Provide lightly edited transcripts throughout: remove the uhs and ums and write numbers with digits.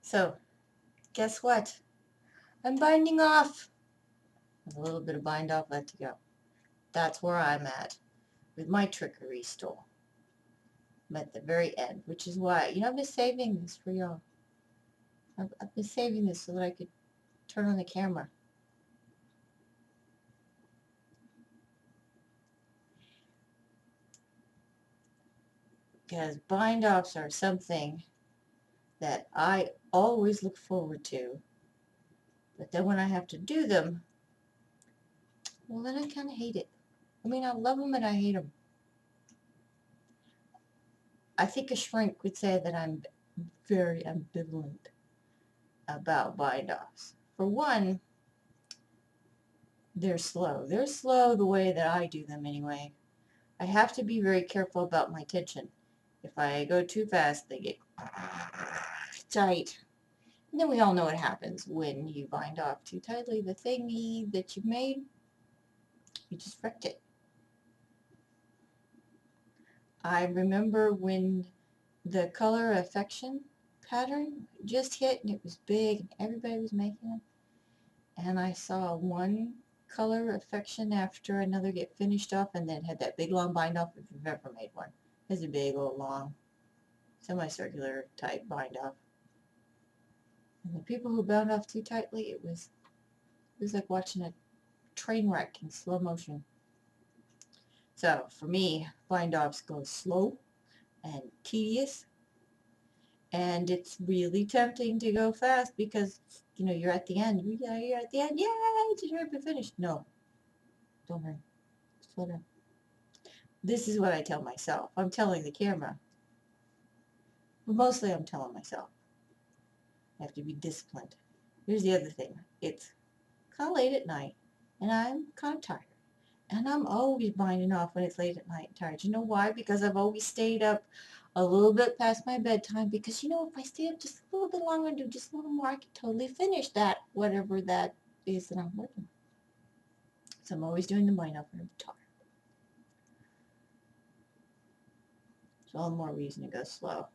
So, guess what? I'm binding off. There's a little bit of bind off left to go. That's where I'm at with my Trickery Stole. I'm at the very end, which is why, I've been saving this for y'all. I've been saving this so that I could turn on the camera. Because bind offs are something that I always look forward to. But then when I have to do them, well, then I kind of hate it. I mean, I love them and I hate them. I think a shrink would say that I'm very ambivalent about bind offs. For one, they're slow. They're slow the way that I do them anyway. I have to be very careful about my tension. If I go too fast, they get tight. And then we all know what happens when you bind off too tightly. The thingy that you made, you just wrecked it. I remember when the color affection pattern just hit and it was big and everybody was making them. And I saw one color affection after another get finished off and then had that big long bind off if you've ever made one. It's a big old long semicircular type bind off. And the people who bound off too tightly, it was like watching a train wreck in slow motion. So for me, bind offs go slow and tedious, and it's really tempting to go fast because you're at the end. You're at the end. Yay! Did you ever finish? No, don't hurry. Slow down. This is what I tell myself. I'm telling the camera, but mostly I'm telling myself. I have to be disciplined. Here's the other thing. It's kind of late at night, and I'm kind of tired. And I'm always binding off when it's late at night and tired. You know why? Because I've always stayed up a little bit past my bedtime. Because, if I stay up just a little bit longer and do just a little more, I can totally finish that, whatever that is that I'm working on. So I'm always doing the bind off when I'm tired. So all the more reason to go slow.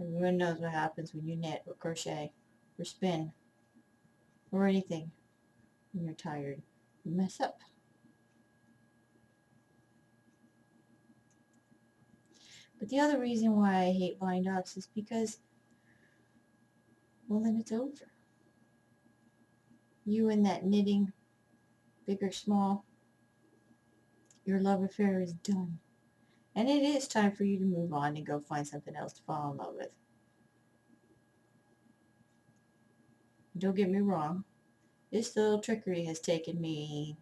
Everyone knows what happens when you knit or crochet or spin or anything when you're tired. You mess up. But the other reason why I hate bind offs is because, well, then it's over. You and that knitting, big or small, your love affair is done. And it is time for you to move on and go find something else to fall in love with. Don't get me wrong. This little trickery has taken me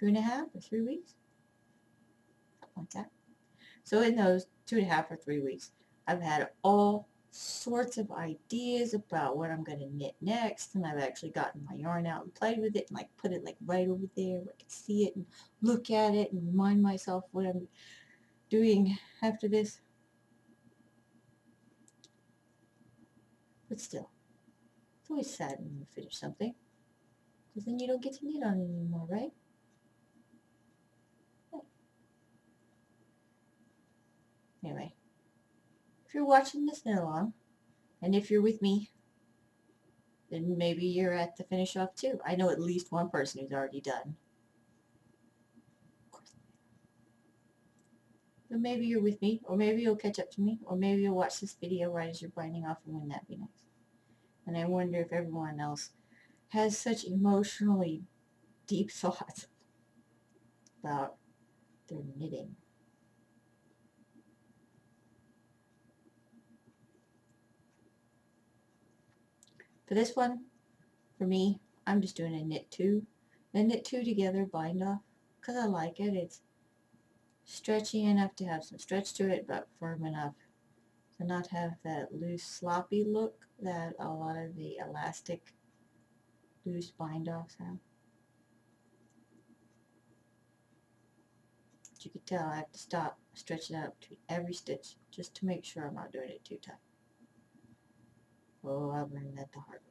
2.5 or 3 weeks. Something like that. So in those 2.5 or 3 weeks, I've had all sorts of ideas about what I'm going to knit next, and I've actually gotten my yarn out and played with it and put it right over there where I can see it and look at it and remind myself what I'm doing after this. But still, it's always sad when you finish something, because then you don't get to knit on it anymore, right? Anyway, if you're watching this knit along, and if you're with me, then maybe you're at the finish off too. I know at least one person who's already done. Of course. But maybe you're with me, or maybe you'll catch up to me, or maybe you'll watch this video right as you're binding off, and wouldn't that be nice? And I wonder if everyone else has such emotionally deep thoughts about their knitting. For this one, for me, I'm just doing a knit two together bind off, because I like it. It's stretchy enough to have some stretch to it, but firm enough to not have that loose, sloppy look that a lot of the elastic loose bind offs have. But you can tell I have to stop, stretch it out between every stitch just to make sure I'm not doing it too tight. Oh, I've learned that the hard way.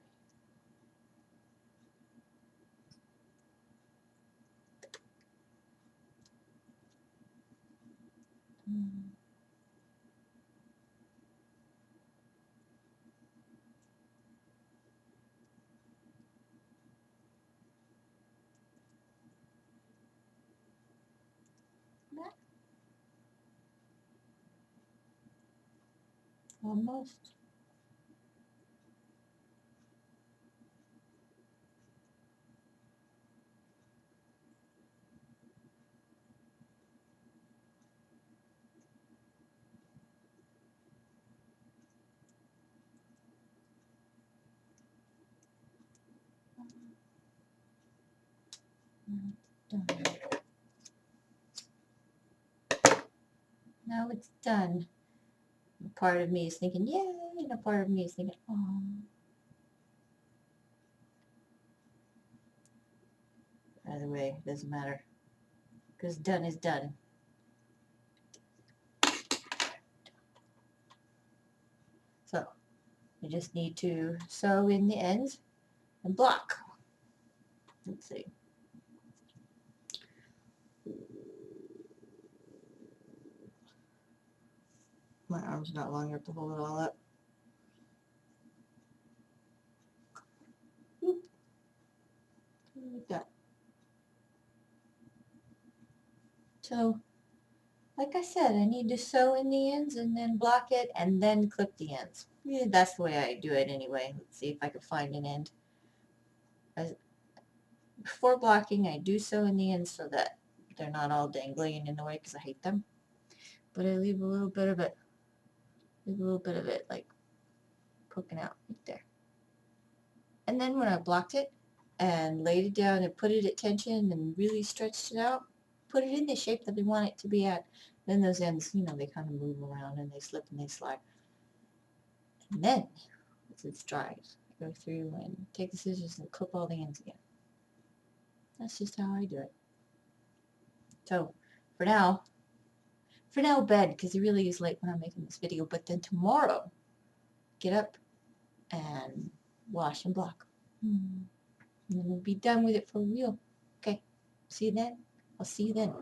Almost. Done. Now it's done. A part of me is thinking, yay, and a part of me is thinking, oh. Either way, it doesn't matter. Because done is done. So, you just need to sew in the ends and block. Let's see. My arm's not long enough to hold it all up. Like that. So, like I said, I need to sew in the ends and then block it and then clip the ends. Yeah, that's the way I do it anyway. Let's see if I can find an end. Before blocking, I do sew in the ends so that they're not all dangling in the way because I hate them. But I leave a little bit of it. Leave a little bit of it like poking out right there. And then when I blocked it and laid it down and put it at tension and really stretched it out, put it in the shape that I want it to be at, then those ends, you know, they kind of move around and they slip and they slide. And then, once it's dried, I go through and take the scissors and clip all the ends again. That's just how I do it. So, for now bed, because it really is late when I'm making this video, but then tomorrow, get up and wash and block. And then we'll be done with it for real. Okay, see you then. I'll see you then.